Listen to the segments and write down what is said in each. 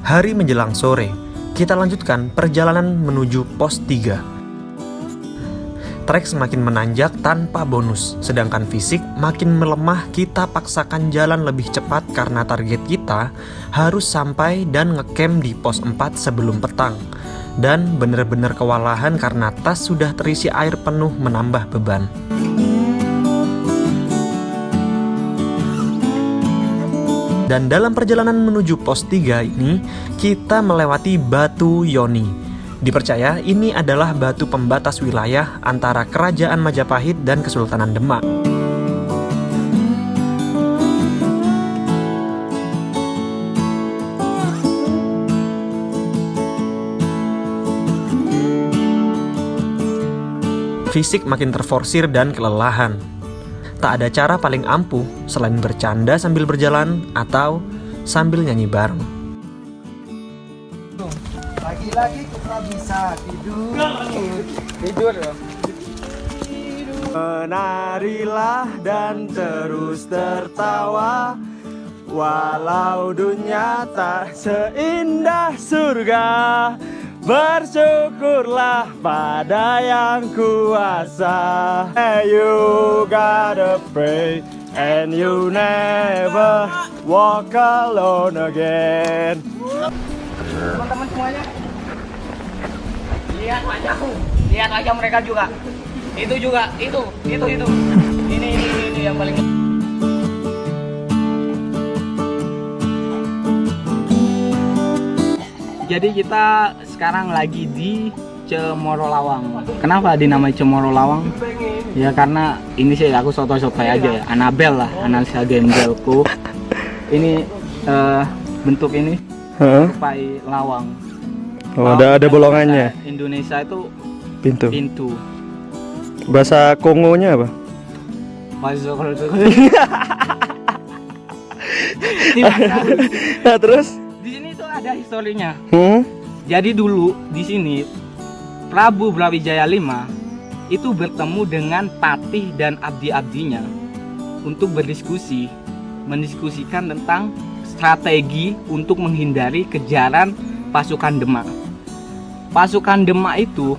Hari menjelang sore, kita lanjutkan perjalanan menuju pos 3. Trek semakin menanjak tanpa bonus, sedangkan fisik makin melemah. Kita paksakan jalan lebih cepat karena target kita harus sampai dan ngecamp di pos 4 sebelum petang. Dan bener-bener kewalahan karena tas sudah terisi air penuh menambah beban. Dan dalam perjalanan menuju pos 3 ini, kita melewati Batu Yoni. Dipercaya ini adalah batu pembatas wilayah antara Kerajaan Majapahit dan Kesultanan Demak. Fisik makin terforsir dan kelelahan. Tak ada cara paling ampuh selain bercanda sambil berjalan atau sambil nyanyi bareng. Lagi-lagi kita bisa tidur ya. Menarilah dan terus tertawa, walau dunia tak seindah surga. Bersyukurlah pada yang kuasa. You gotta pray and you never walk alone again. Teman-teman semuanya, lihat aja mereka juga. Itu juga, itu. Ini yang paling. Jadi kita sekarang lagi di Cemoro Lawang. Kenapa dinamai Cemoro Lawang? Ya karena ini sih aku sotoy-sotoy aja ya. Anabel lah, analisa gendelku. Ini bentuk ini tupai lawang. Oh, ada bolongannya. Indonesia itu pintu. Bahasa Kongonya apa? Nah, terus di sini tuh ada historinya. Jadi dulu di sini Prabu Brawijaya V itu bertemu dengan patih dan abdi-abdinya untuk mendiskusikan tentang strategi untuk menghindari kejaran pasukan Demak. Pasukan Demak itu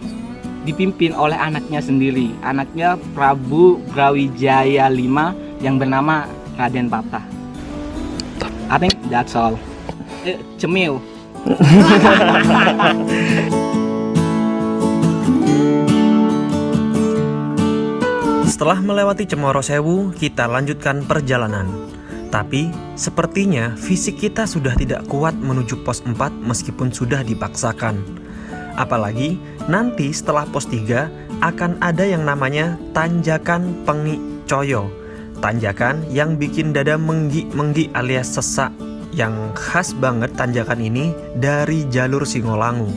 dipimpin oleh anaknya sendiri, anaknya Prabu Brawijaya V yang bernama Raden Patah. I think that's all. Cemil. Setelah melewati Cemoro Sewu, kita lanjutkan perjalanan. Tapi, sepertinya fisik kita sudah tidak kuat menuju pos 4 meskipun sudah dipaksakan. Apalagi, nanti setelah pos 3 akan ada yang namanya Tanjakan Pengi Coyo. Tanjakan yang bikin dada menggi-menggi alias sesak. Yang khas banget tanjakan ini dari jalur Singolangu.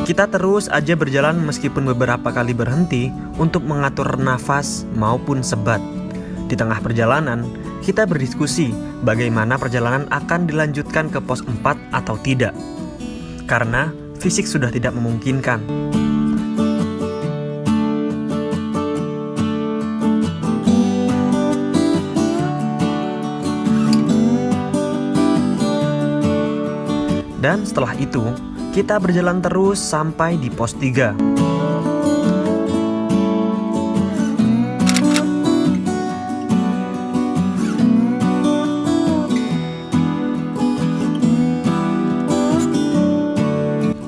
Kita terus aja berjalan meskipun beberapa kali berhenti untuk mengatur nafas maupun sebat. Di tengah perjalanan, kita berdiskusi bagaimana perjalanan akan dilanjutkan ke pos 4 atau tidak. Karena fisik sudah tidak memungkinkan. Dan setelah itu, kita berjalan terus sampai di pos 3.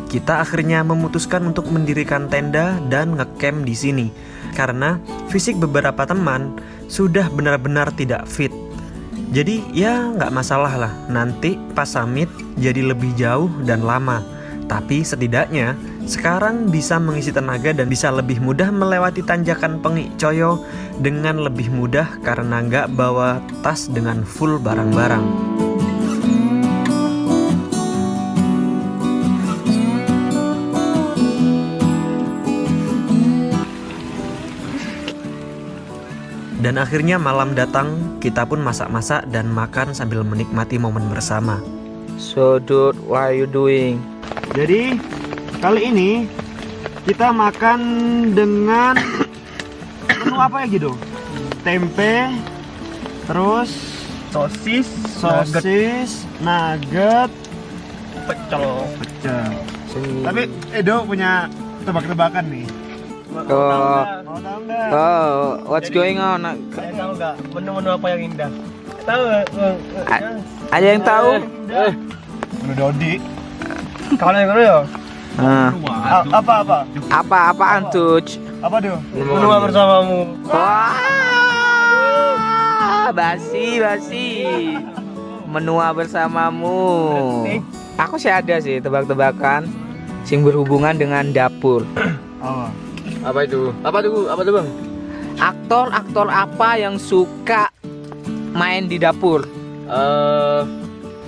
Kita akhirnya memutuskan untuk mendirikan tenda dan ngecamp di sini karena fisik beberapa teman sudah benar-benar tidak fit. Jadi ya nggak masalah lah, nanti pas summit jadi lebih jauh dan lama. Tapi setidaknya sekarang bisa mengisi tenaga dan bisa lebih mudah melewati Tanjakan Pengi Coyo dengan lebih mudah karena nggak bawa tas dengan full barang-barang. Dan akhirnya malam datang, kita pun masak-masak dan makan sambil menikmati momen bersama. So dude, what are you doing? Jadi kali ini kita makan dengan menu apa ya gitu? Tempe, terus sosis, nugget, pecel. Tapi Edo punya tebak-tebakan nih. Oh, Mau tahu nggak? what's going on? Saya tahu nggak menu-menu apa yang indah? Tahu nggak? Ada yang tahu? Menu Dodi. Kalau yang mana ya? Ah, Apa? apaan tuh? Apa tuh? Menua bersamamu. Wah, basi. Menua bersamamu. Aku sih ada sih tebak-tebakan sing berhubungan dengan dapur. Apa? Apa tuh bang? Aktor apa yang suka main di dapur?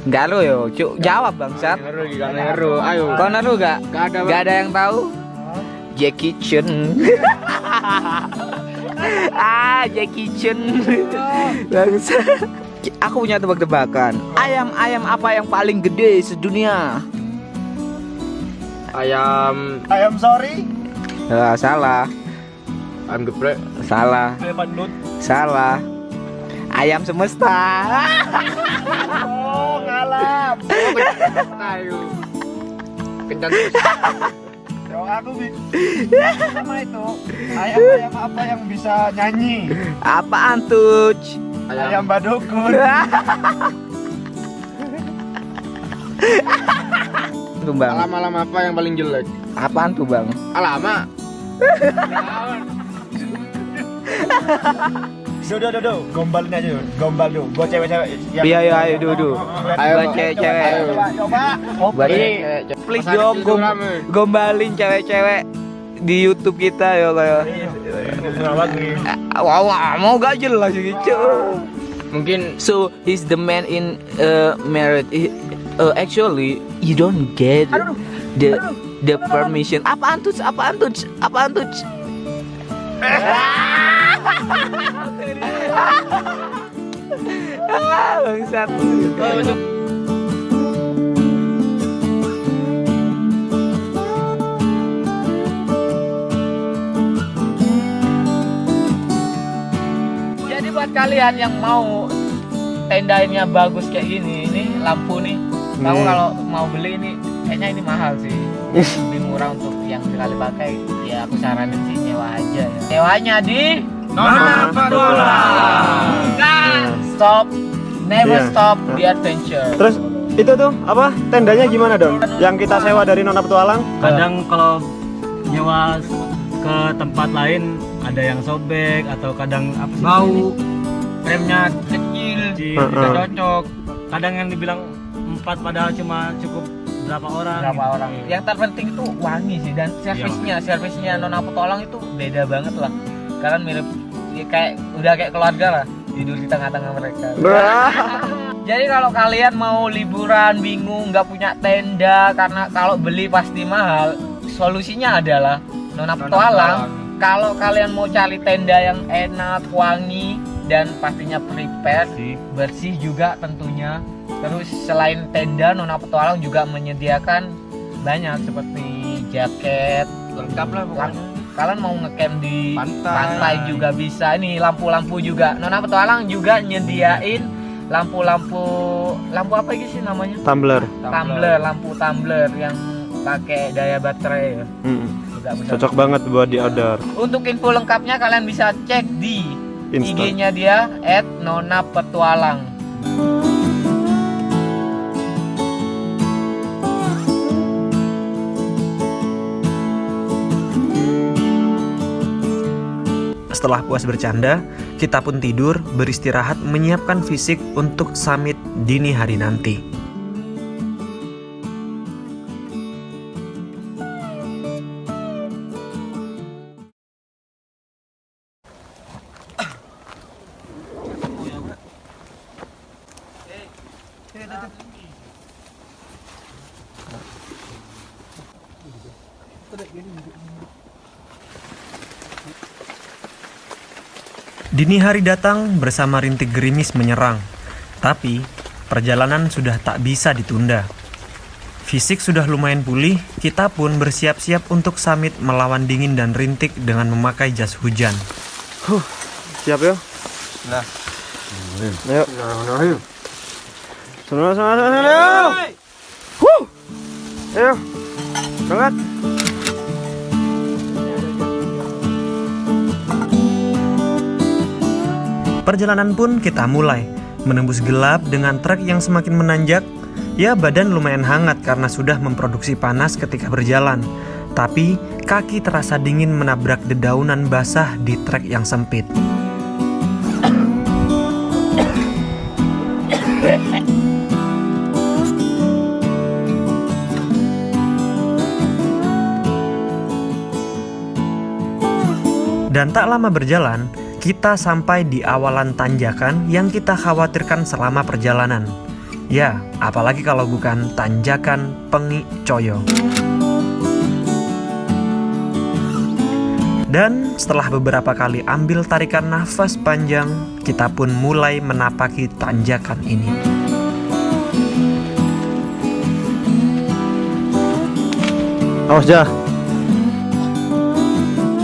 Enggak lo yo, cuk jawab bangsat. Ngeru, ayo. Kau naruh gak? Gak ada, Bang. Gak ada yang tahu? Jackie Chan. Jackie Chan. Bangsat. Aku punya tebak-tebakan. Ayam apa yang paling gede sedunia? Ayam Sorry. Salah. ayam geprek. Salah. Kayak pandut. Salah. Ayam semesta. Oh, ngalah. Ayo. Kencan terus. Yo, aku sama itu. Ayam apa yang bisa nyanyi? Apaan tuh? Ayam badukun. Tuh bang. Alam apa yang paling jelek? Apaan tuh bang? Alama. Do. Gombalin aja, gombal do. Buat cewek-cewek. Iya, ayo dulu. Ayo, Buat cewek-cewek. ayo. Coba. Buat Ini cewek. Please Mas dong Adit rame. gombalin cewek-cewek di YouTube kita ya kayak. Wah, mau gak jelas gitu. Mungkin So he's the man in married. Actually you don't get the permission. Apaan tuh? Bangsat. Jadi buat kalian yang mau tendanya bagus kayak gini, ini lampu nih. Kamu kalau mau beli ini, kayaknya ini mahal sih. Lebih murah untuk yang sekali pakai. Ya aku saranin sih nyewa aja ya. Nyewanya di Nona Petualang. Stop, never Iya. stop the adventure. Terus itu tuh apa? Tendanya gimana dong? Yang kita sewa dari Nona Petualang? Kadang kalau nyewa ke tempat lain ada yang sobek atau kadang apa sih? Bau. Remnya kecil, tidak cocok. Kadang yang dibilang 4 padahal cuma cukup berapa orang. Yang terpenting itu wangi sih dan servisnya Nona Petualang itu beda banget lah. Kalian mirip ya, udah kayak keluarga lah, tidur di tengah-tengah mereka. Jadi kalau kalian mau liburan bingung nggak punya tenda karena kalau beli pasti mahal, solusinya adalah Nona Petualang. Kalau kalian mau cari tenda yang enak, wangi dan pastinya prepare, bersih juga tentunya. Terus selain tenda, Nona Petualang juga menyediakan banyak seperti jaket, lengkap lah pokoknya. Kalian mau ngecamp di Pantai. pantai juga bisa. Ini lampu-lampu juga. Nona Petualang juga nyediain lampu apa sih namanya? Tumbler. Lampu tumbler yang pakai daya baterai ya. Juga bisa. Cocok banget buat di outdoor. Untuk info lengkapnya kalian bisa cek di Insta. IG-nya dia @nonapetualang. Setelah puas bercanda, kita pun tidur, beristirahat, menyiapkan fisik untuk summit dini hari nanti. Dini hari datang bersama rintik gerimis menyerang, tapi perjalanan sudah tak bisa ditunda. Fisik sudah lumayan pulih, kita pun bersiap-siap untuk summit melawan dingin dan rintik dengan memakai jas hujan. Siap ya? Nah. Ayo. Semangat. Ayo. Semangat. Perjalanan pun kita mulai. Menembus gelap dengan trek yang semakin menanjak. Ya, badan lumayan hangat karena sudah memproduksi panas ketika berjalan. Tapi kaki terasa dingin menabrak dedaunan basah di trek yang sempit. Dan tak lama berjalan, kita sampai di awalan tanjakan yang kita khawatirkan selama perjalanan. Ya, apalagi kalau bukan tanjakan Pengik Coyo. Dan setelah beberapa kali ambil tarikan nafas panjang, kita pun mulai menapaki tanjakan ini. Awas jah.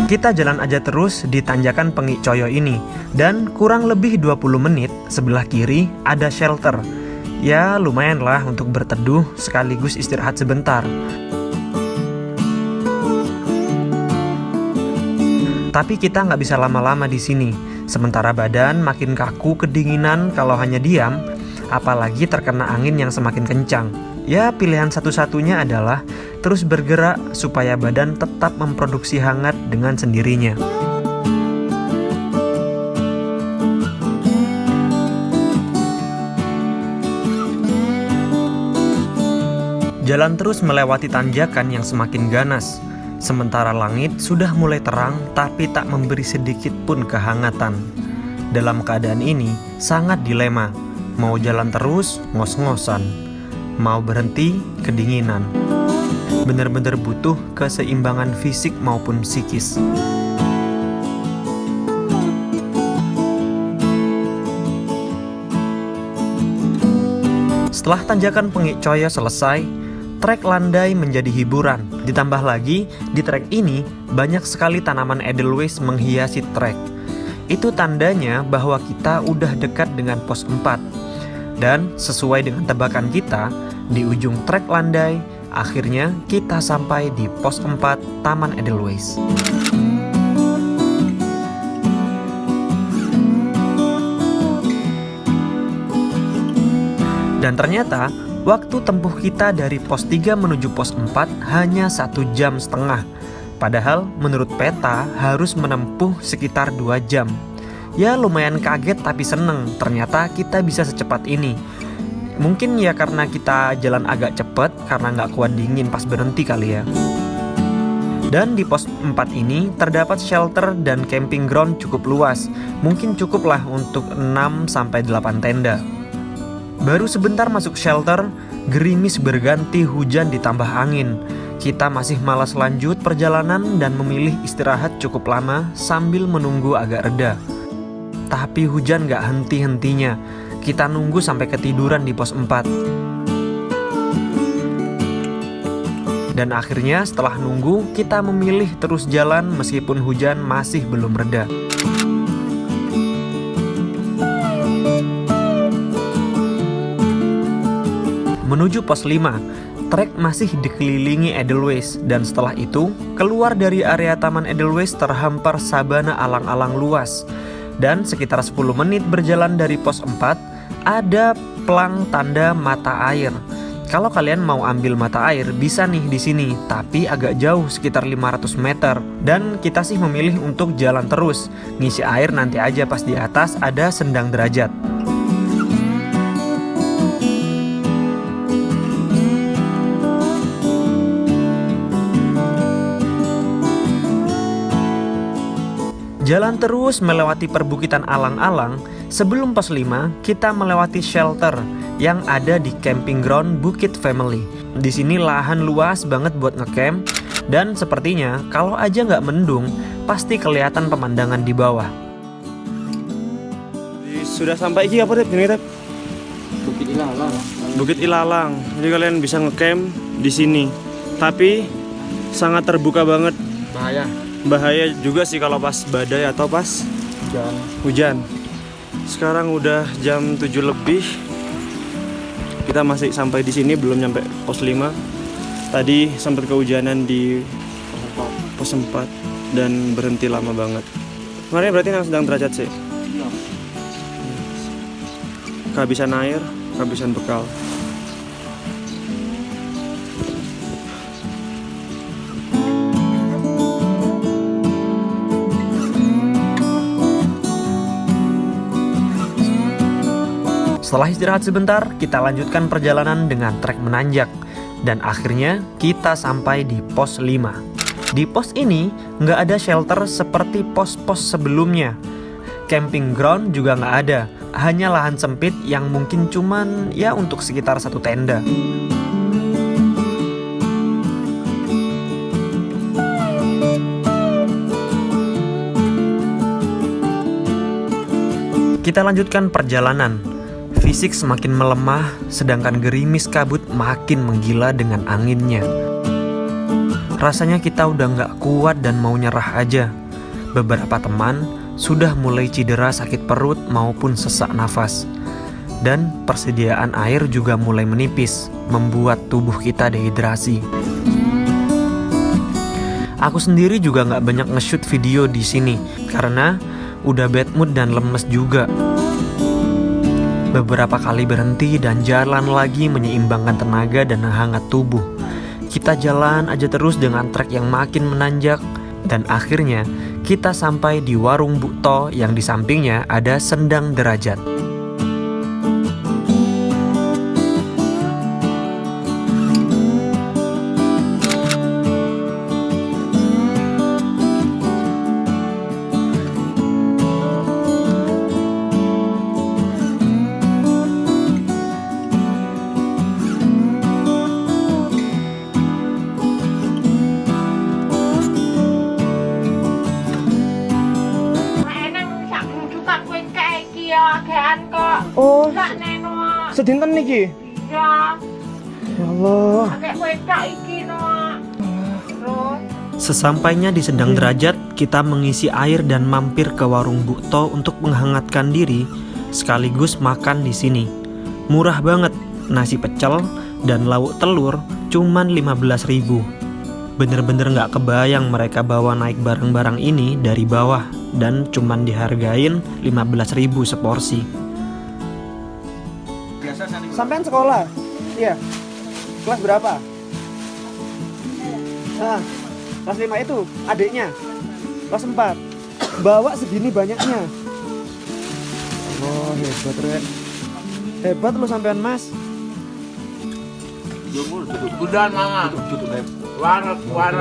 Kita jalan aja terus di tanjakan Pengik Coyo ini. Dan kurang lebih 20 menit sebelah kiri ada shelter. Ya lumayan lah untuk berteduh sekaligus istirahat sebentar. Tapi kita nggak bisa lama-lama di sini. Sementara badan makin kaku kedinginan kalau hanya diam, apalagi terkena angin yang semakin kencang. Ya pilihan satu-satunya adalah terus bergerak supaya badan tetap memproduksi hangat dengan sendirinya. Jalan terus melewati tanjakan yang semakin ganas. Sementara langit sudah mulai terang tapi tak memberi sedikit pun kehangatan. Dalam keadaan ini sangat dilema. Mau jalan terus, ngos-ngosan. Mau berhenti, kedinginan. Benar-benar butuh keseimbangan fisik maupun psikis. Setelah tanjakan Pengik Coyo selesai, trek landai menjadi hiburan. Ditambah lagi, di trek ini banyak sekali tanaman edelweiss menghiasi trek. Itu tandanya bahwa kita udah dekat dengan pos 4. Dan sesuai dengan tebakan kita, di ujung trek landai, akhirnya kita sampai di pos 4 Taman Edelweiss. Dan ternyata waktu tempuh kita dari pos 3 menuju pos 4 hanya 1,5 jam. Padahal menurut peta harus menempuh sekitar 2 jam. Ya lumayan kaget tapi seneng, ternyata kita bisa secepat ini. Mungkin ya karena kita jalan agak cepat karena nggak kuat dingin pas berhenti kali ya. Dan di pos 4 ini terdapat shelter dan camping ground cukup luas. Mungkin cukuplah untuk 6-8 tenda. Baru sebentar masuk shelter, gerimis berganti hujan ditambah angin. Kita masih malas lanjut perjalanan dan memilih istirahat cukup lama sambil menunggu agak reda. Tapi hujan gak henti-hentinya. Kita nunggu sampai ketiduran di pos 4. Dan akhirnya setelah nunggu, kita memilih terus jalan meskipun hujan masih belum reda. Menuju pos 5, trek masih dikelilingi edelweiss. Dan setelah itu, keluar dari area Taman Edelweiss terhampar sabana alang-alang luas. Dan sekitar 10 menit berjalan dari pos 4, ada plang tanda mata air. Kalau kalian mau ambil mata air, bisa nih di sini, tapi agak jauh sekitar 500 meter. Dan kita sih memilih untuk jalan terus, ngisi air nanti aja pas di atas ada sendang derajat. Jalan terus melewati perbukitan alang-alang. Sebelum pos 5, kita melewati shelter yang ada di camping ground Bukit Family. Di sini lahan luas banget buat ngecamp, dan sepertinya kalau aja nggak mendung, pasti kelihatan pemandangan di bawah. Sudah sampai iki apa ini Tep? Bukit Ilalang. Bukit Ilalang. Jadi kalian bisa ngecamp di sini. Tapi sangat terbuka banget. Bahaya. Bahaya juga sih kalau pas badai atau pas hujan. Sekarang udah jam 7 lebih. Kita masih sampai di sini, belum nyampe pos 5. Tadi sempat kehujanan di pos 4 dan berhenti lama banget. Kemarin berarti nang sedang derajat sih. Kehabisan air, kehabisan bekal. Setelah istirahat sebentar, kita lanjutkan perjalanan dengan trek menanjak. Dan akhirnya kita sampai di pos 5. Di pos ini nggak ada shelter seperti pos-pos sebelumnya. Camping ground juga nggak ada. Hanya lahan sempit yang mungkin cuman ya untuk sekitar 1 tenda. Kita lanjutkan perjalanan. Fisik semakin melemah, sedangkan gerimis kabut makin menggila dengan anginnya. Rasanya kita udah nggak kuat dan mau nyerah aja. Beberapa teman sudah mulai cedera sakit perut maupun sesak nafas. Dan persediaan air juga mulai menipis, membuat tubuh kita dehidrasi. Aku sendiri juga nggak banyak nge-shoot video di sini, karena udah bad mood dan lemes juga. Beberapa kali berhenti dan jalan lagi menyeimbangkan tenaga dan hangat tubuh. Kita jalan aja terus dengan trek yang makin menanjak. Dan akhirnya kita sampai di warung Bukto yang di sampingnya ada sendang derajat. Oh, Sak neno. sedinten niki. Ya, Ya Allah. akeh wedok iki no. Terus Sesampainya di sendang derajat, kita mengisi air dan mampir ke warung Bukto untuk menghangatkan diri, sekaligus makan di sini. Murah banget, nasi pecel dan lauk telur cuman 15.000. Bener-bener nggak kebayang mereka bawa naik barang-barang ini dari bawah dan cuman dihargain 15.000 seporsi. Sampean sekolah? Iya. Kelas berapa? Nah, kelas 5 itu adiknya. Kelas 4. Bawa segini banyaknya. Oh, hebat, Rek. Hebat lu sampean, Mas. Udah mangan. Waret.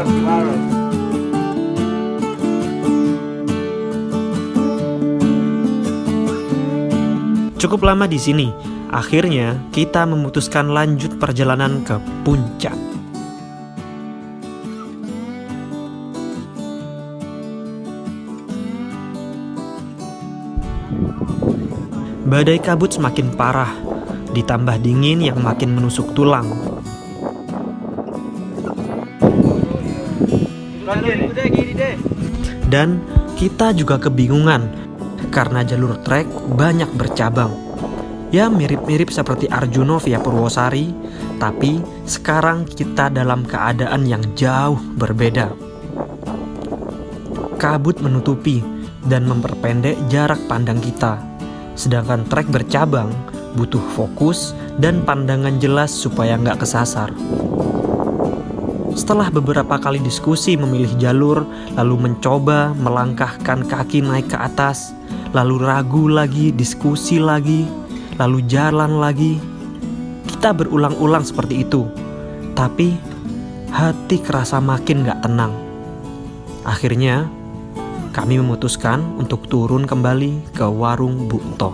Cukup lama di sini. Akhirnya kita memutuskan lanjut perjalanan ke puncak. Badai kabut semakin parah, ditambah dingin yang makin menusuk tulang. Dan kita juga kebingungan karena jalur trek banyak bercabang. Ya mirip-mirip seperti Arjuna via Purwosari, tapi sekarang kita dalam keadaan yang jauh berbeda. Kabut menutupi dan memperpendek jarak pandang kita. Sedangkan trek bercabang butuh fokus dan pandangan jelas supaya nggak kesasar. Setelah beberapa kali diskusi memilih jalur, lalu mencoba melangkahkan kaki naik ke atas, lalu ragu lagi, diskusi lagi, lalu jalan lagi. Kita berulang-ulang seperti itu, tapi hati kerasa makin gak tenang. Akhirnya kami memutuskan untuk turun kembali ke warung Bukto.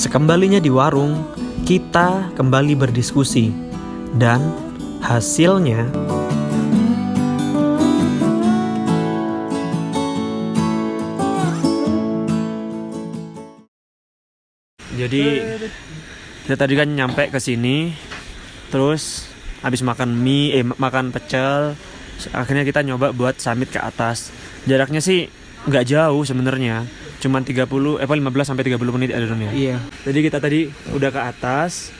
Sekembalinya di warung, kita kembali berdiskusi, dan hasilnya Jadi kita tadi kan nyampe ke sini, terus habis makan mie, makan pecel, akhirnya kita nyoba buat summit ke atas. Jaraknya sih nggak jauh sebenarnya, cuman 15 sampai 30 menit ada ya. Iya. Jadi kita tadi udah ke atas,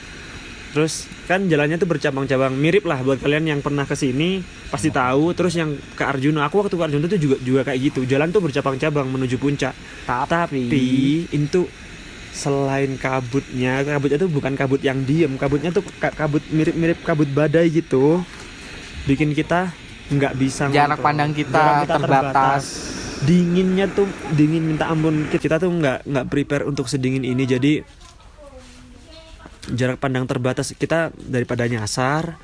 terus kan jalannya tuh bercabang-cabang, mirip lah buat kalian yang pernah ke sini pasti tahu. Terus yang ke Arjuna, aku waktu ke Arjuna tuh juga kayak gitu, jalan tuh bercabang-cabang menuju puncak. Tapi itu selain kabutnya tuh bukan kabut yang diem, kabutnya tuh kabut mirip kabut badai gitu, bikin kita nggak bisa Jarak ngontrol. pandang Jarak kita terbatas. Dinginnya tuh dingin minta ampun, kita tuh nggak prepare untuk sedingin ini. Jadi jarak pandang terbatas, kita daripada nyasar,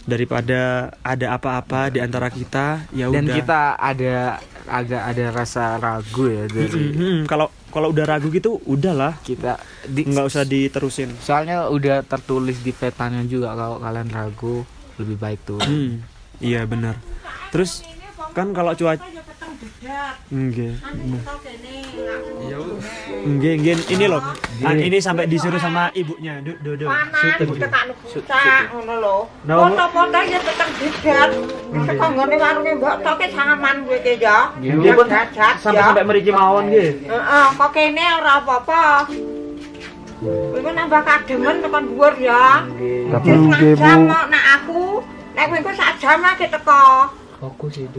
daripada ada apa-apa di antara kita, ya Dan udah. kita agak ada rasa ragu ya dari Kalau udah ragu gitu udahlah, kita nggak usah diterusin. soalnya udah tertulis di petanya juga, kalau kalian ragu lebih baik tuh. Iya benar. Terus kan kalau cuaca enggak ini loh. Ini sampai disuruh sama ibunya. Do. Panas tekan puncak ngono lho. Foto-foto ya tetep didat. Teko nggone warunge Mbok Toke saman kowe iki ya. Nggih pun sampai mriki mawon nggih. Heeh, kok kene ora apa-apa. Kowe nambah kademen tekan dhuwur ya. Nggih, Bu. Nek aku, nek kowe engko sak jam lagi teko. Fokus itu.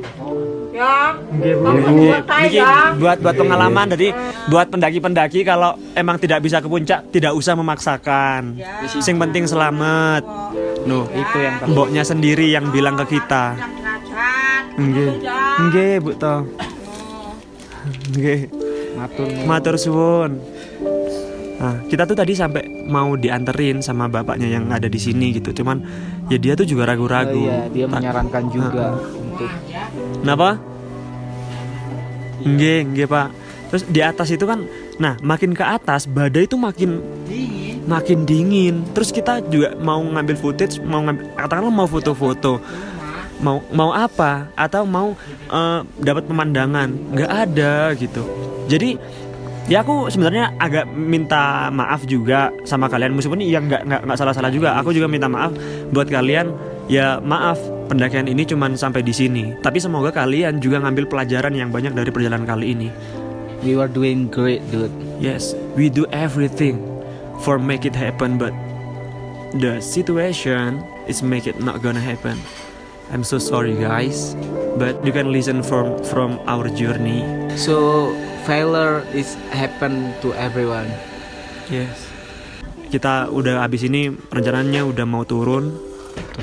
Ya. Nggih, Bu. Niki buat pengalaman, jadi buat pendaki-pendaki kalau emang tidak bisa ke puncak tidak usah memaksakan. Sing penting selamat. Loh, Itu yang penting. mboknya sendiri yang bilang ke kita. Nggih. Nggih, Bu toh. Nggih. Matur suwun. Nah, kita tuh tadi sampai mau dianterin sama bapaknya yang ada di sini gitu. Cuman ya dia tuh juga ragu-ragu. Iya, dia menyarankan juga untuk Kenapa? Nggih, Pak. Terus di atas itu kan, nah makin ke atas badai itu makin dingin. Terus kita juga mau ngambil footage, katakanlah mau foto-foto, mau apa, atau mau dapat pemandangan, nggak ada gitu. Jadi ya aku sebenarnya agak minta maaf juga sama kalian, meskipun ya nggak salah-salah juga. Aku juga minta maaf buat kalian. Ya maaf, pendakian ini cuman sampai di sini. Tapi semoga kalian juga ngambil pelajaran yang banyak dari perjalanan kali ini. we were doing great, dude. Yes, we do everything for make it happen, but the situation is make it not gonna happen. I'm so sorry guys, but you can listen from our journey. So failure is happen to everyone. Yes. Kita udah habis ini, rencananya udah mau turun.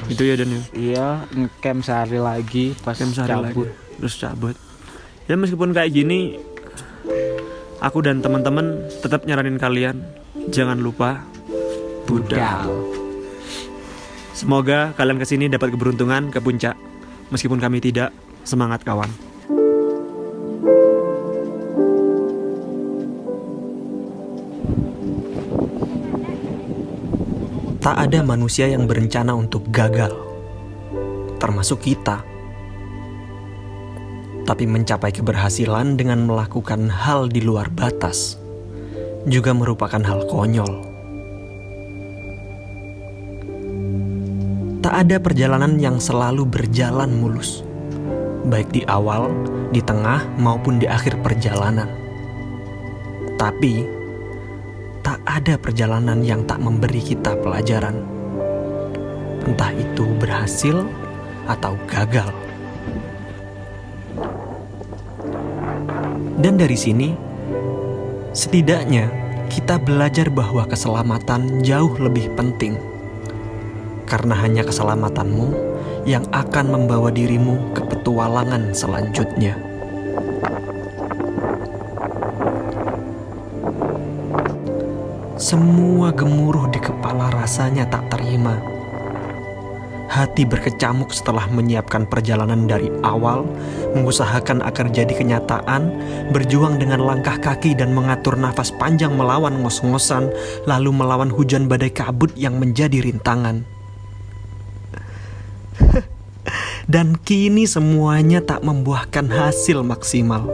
Itu ya Dan ya. Iya, ngecamp sehari lagi pas Camp sehari cabut. lagi, terus cabut. Ya meskipun kayak gini, aku dan teman-teman tetap nyaranin kalian jangan lupa budal. Semoga kalian kesini dapat keberuntungan ke puncak. Meskipun kami tidak, semangat kawan. Tak ada manusia yang berencana untuk gagal, termasuk kita. Tapi mencapai keberhasilan dengan melakukan hal di luar batas juga merupakan hal konyol. Tak ada perjalanan yang selalu berjalan mulus, baik di awal, di tengah, maupun di akhir perjalanan. Tapi tak ada perjalanan yang tak memberi kita pelajaran, entah itu berhasil atau gagal. Dan dari sini, setidaknya kita belajar bahwa keselamatan jauh lebih penting. Karena hanya keselamatanmu yang akan membawa dirimu ke petualangan selanjutnya. Semua gemuruh di kepala rasanya tak terima. Hati berkecamuk setelah menyiapkan perjalanan dari awal, mengusahakan agar jadi kenyataan, berjuang dengan langkah kaki dan mengatur nafas panjang melawan ngos-ngosan, lalu melawan hujan badai kabut yang menjadi rintangan. Dan kini semuanya tak membuahkan hasil maksimal.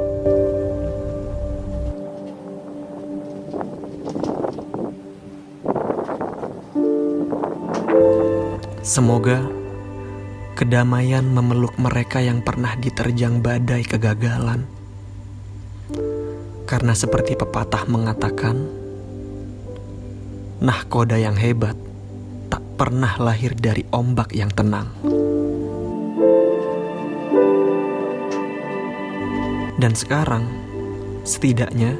Semoga kedamaian memeluk mereka yang pernah diterjang badai kegagalan. Karena seperti pepatah mengatakan, nahkoda yang hebat tak pernah lahir dari ombak yang tenang. Dan sekarang, setidaknya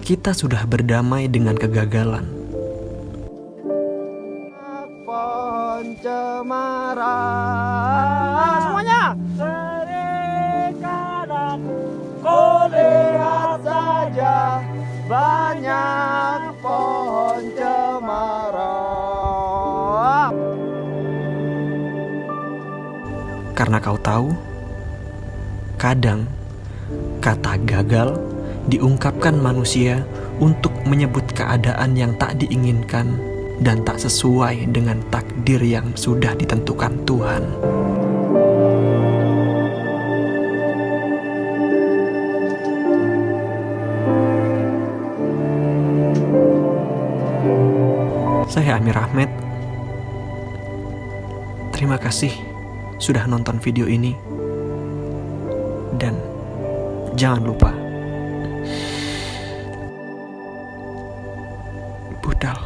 kita sudah berdamai dengan kegagalan. Pohon cemara semuanya. Sekarang kau lihat saja banyak pohon cemara. Karena kau tahu, kadang kata gagal diungkapkan manusia untuk menyebut keadaan yang tak diinginkan dan tak sesuai dengan takdir yang sudah ditentukan Tuhan. Saya Amir Ahmed. Terima kasih sudah nonton video ini. Dan jangan lupa budal.